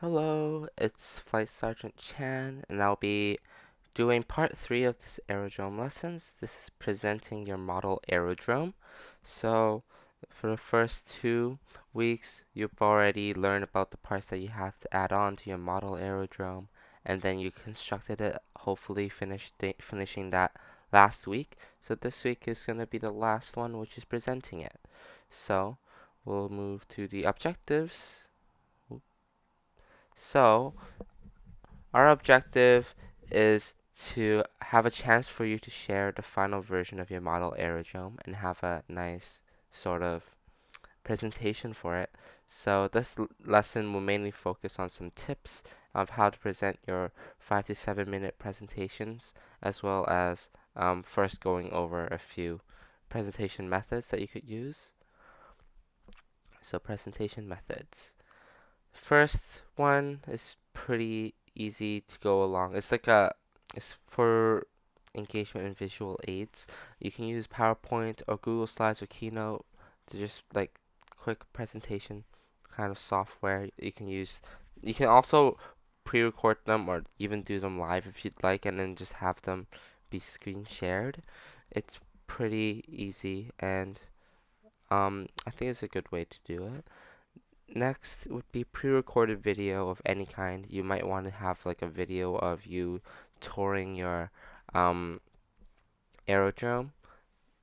Hello, it's Flight Sergeant Chan, and I'll be doing part 3 of this Aerodrome lessons. This is presenting your model Aerodrome. So, for the first 2 weeks, you've already learned about the parts that you have to add on to your model Aerodrome, and then you constructed it, hopefully finishing that last week. So this week is going to be the last one, which is presenting it. So, we'll move to the objectives. So, our objective is to have a chance for you to share the final version of your model aerodrome and have a nice sort of presentation for it. So this lesson will mainly focus on some tips of how to present your 5 to 7 minute presentations, as well as first going over a few presentation methods that you could use. So presentation methods. First one is pretty easy to go along. It's for engagement and visual aids. You can use PowerPoint or Google Slides or Keynote to just like quick presentation kind of software. You can also pre-record them or even do them live if you'd like, and then just have them be screen shared. It's pretty easy, and I think it's a good way to do it. Next would be pre-recorded video of any kind. You might want to have like a video of you touring your um, aerodrome,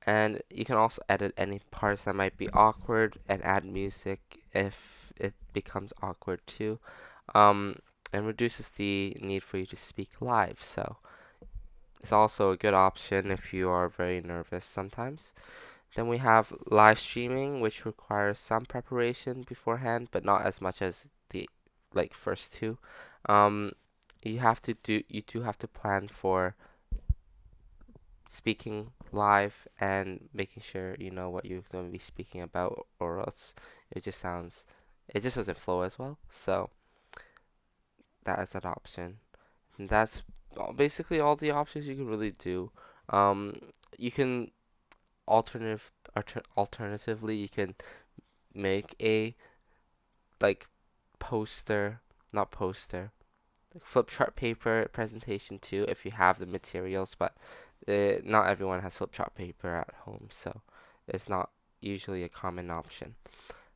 and you can also edit any parts that might be awkward and add music if it becomes awkward too, um, and reduces the need for you to speak live. So it's also a good option if you are very nervous sometimes. Then we have live streaming, which requires some preparation beforehand, but not as much as the first two. Um, you do have to plan for speaking live and making sure you know what you're going to be speaking about, or else it just doesn't flow as well. So that is an option. And that's basically all the options you can really do. Um, you can alternatively, you can make a like poster, not poster, like flip chart paper presentation too if you have the materials, but not everyone has flip chart paper at home, so it's not usually a common option.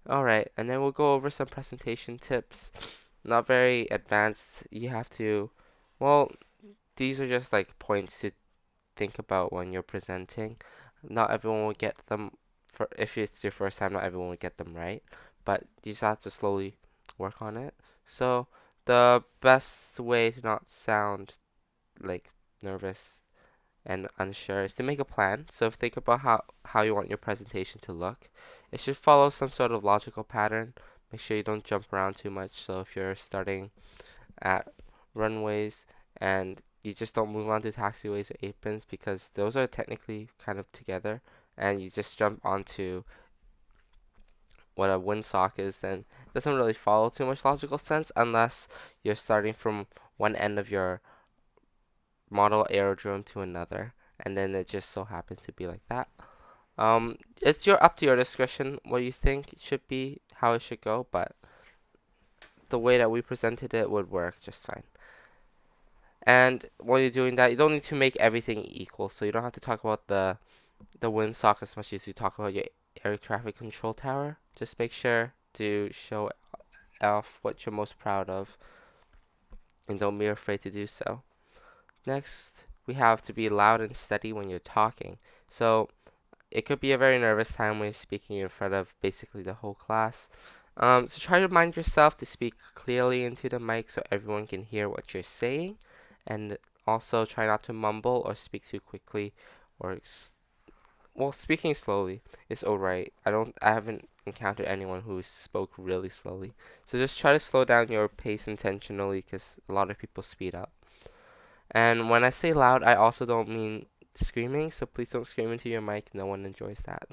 Alright, and then we'll go over some presentation tips. Not very advanced. Well, these are just like points to think about when you're presenting. Not everyone will get them if it's your first time, not everyone will get them right, but you just have to slowly work on it. So the best way to not sound like nervous and unsure is to make a plan. So think about how you want your presentation to look. It should follow some sort of logical pattern. Make sure you don't jump around too much. So if you're starting at runways and you just don't move on to taxiways or aprons because those are technically kind of together, and you just jump onto what a windsock is, then it doesn't really follow too much logical sense unless you're starting from one end of your model aerodrome to another, and then it just so happens to be like that. It's up to your discretion what you think it should be, how it should go, but the way that we presented it would work just fine. And when you're doing that, you don't need to make everything equal, so you don't have to talk about the windsock as much as you talk about your air traffic control tower. Just make sure to show off what you're most proud of, and don't be afraid to do so. Next, we have to be loud and steady when you're talking. So it could be a very nervous time when you're speaking in front of basically the whole class. So try to remind yourself to speak clearly into the mic so everyone can hear what you're saying, and also try not to mumble or speak too quickly, or speaking slowly is alright. I haven't encountered anyone who spoke really slowly. So just try to slow down your pace intentionally because a lot of people speed up. And when I say loud, I also don't mean screaming, so please don't scream into your mic. No one enjoys that.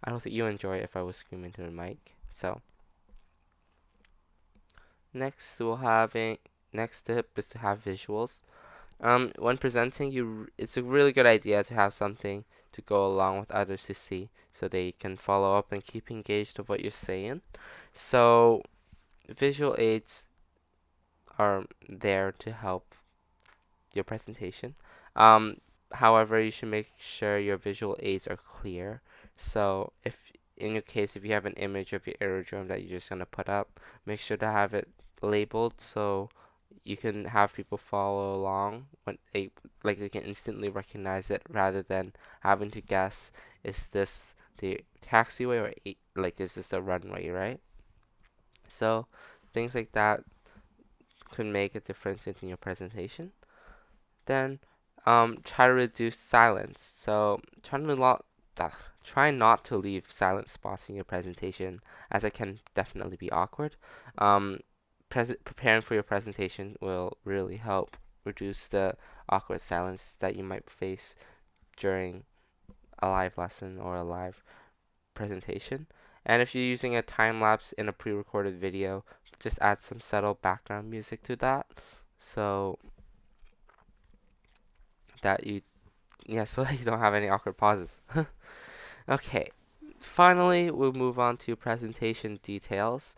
I don't think you enjoy it if I was screaming into the mic. So next next tip is to have visuals. When presenting, it's a really good idea to have something to go along with others to see, so they can follow up and keep engaged with what you're saying. So visual aids are there to help your presentation. Um, However, you should make sure your visual aids are clear. So if in your case, if you have an image of your aerodrome that you're just gonna put up, make sure to have it labeled so you can have people follow along when they can instantly recognize it rather than having to guess, is this the taxiway or is this the runway, right? So things like that could make a difference in your presentation. Then try to reduce silence. So try not to leave silent spots in your presentation, as it can definitely be awkward. Um, Preparing for your presentation will really help reduce the awkward silence that you might face during a live lesson or a live presentation. And if you're using a time lapse in a pre-recorded video, just add some subtle background music to that, so that you yeah, so that you don't have any awkward pauses. Okay, finally, we'll move on to presentation details.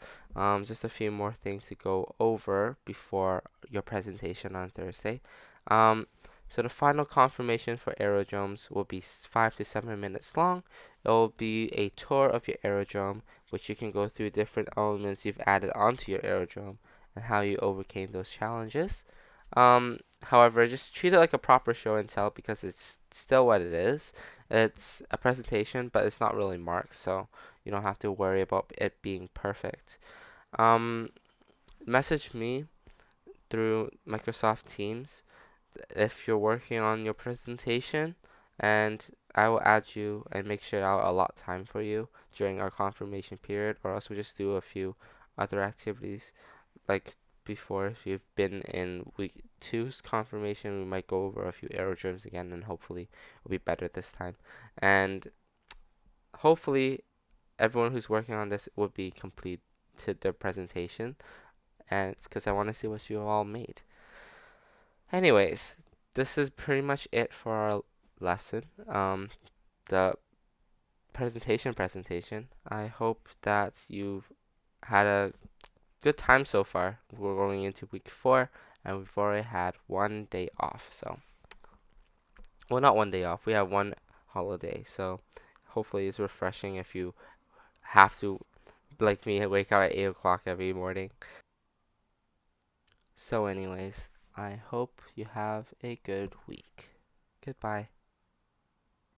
Just a few more things to go over before your presentation on Thursday. Um, so the final confirmation for aerodromes will be 5 to 7 minutes long. It will be a tour of your aerodrome, which you can go through different elements you've added onto your aerodrome and how you overcame those challenges. However, just treat it like a proper show and tell, because it's still what it is. It's a presentation, but it's not really marked, so you don't have to worry about it being perfect. Um, Message me through Microsoft Teams if you're working on your presentation, and I will add you and make sure I'll allot time for you during our confirmation period, or else we'll just do a few other activities like before. If you've been in week two's confirmation, we might go over a few aerodromes again, and hopefully it'll be better this time. And hopefully everyone who's working on this will be complete to their presentation, and because I want to see what you all made. Anyways, this is pretty much it for our lesson. The presentation. I hope that you've had a good time so far. We're going into week 4, and we've already had one day off. So, well, not one day off. We have one holiday. So, hopefully, it's refreshing if you have to, like me, wake up at 8 o'clock every morning. So, anyways, I hope you have a good week. Goodbye.